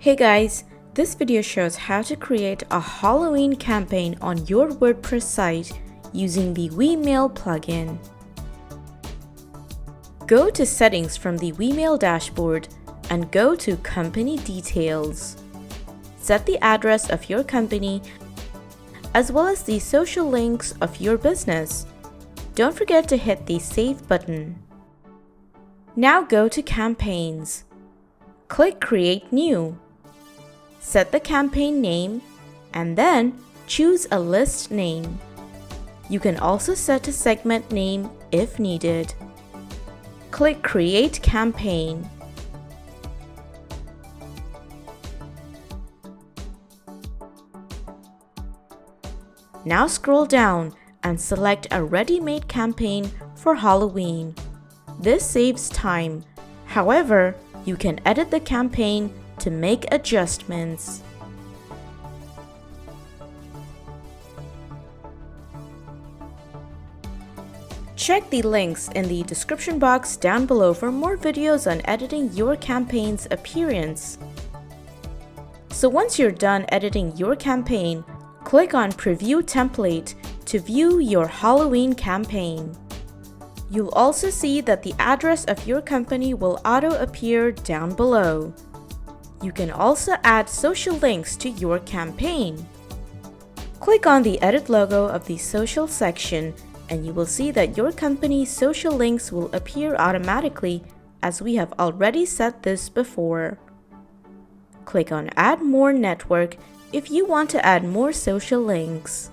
Hey guys, this video shows how to create a Halloween campaign on your WordPress site using the Wemail plugin. Go to Settings from the Wemail dashboard and go to Company Details. Set the address of your company as well as the social links of your business. Don't forget to hit the Save button. Now go to Campaigns. Click Create New. Set the campaign name and then choose a list name. You can also set a segment name if needed. Click Create Campaign. Now scroll down and select a ready-made campaign for Halloween. This saves time. However, you can edit the campaign to make adjustments. Check the links in the description box down below for more videos on editing your campaign's appearance. So once you're done editing your campaign, click on Preview Template to view your Halloween campaign. You'll also see that the address of your company will auto-appear down below. You can also add social links to your campaign. Click on the Edit logo of the Social section and you will see that your company's social links will appear automatically as we have already set this before. Click on Add More Network if you want to add more social links.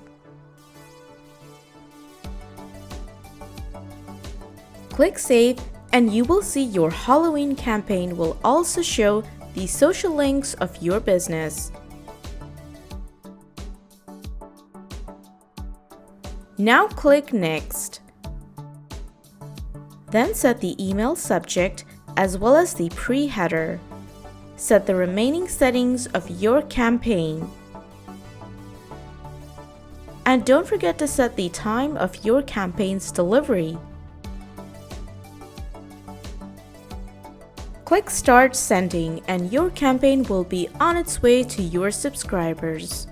Click Save and you will see your Halloween campaign will also show the social links of your business. Now click Next. Then set the email subject as well as the pre-header. Set the remaining settings of your campaign. And don't forget to set the time of your campaign's delivery. Click Start Sending and your campaign will be on its way to your subscribers.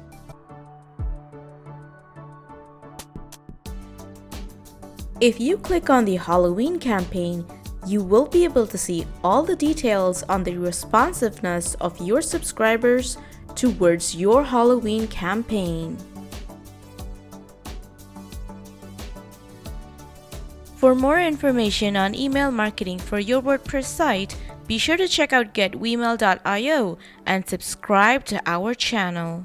If you click on the Halloween campaign, you will be able to see all the details on the responsiveness of your subscribers towards your Halloween campaign. For more information on email marketing for your WordPress site, be sure to check out getwemail.io and subscribe to our channel.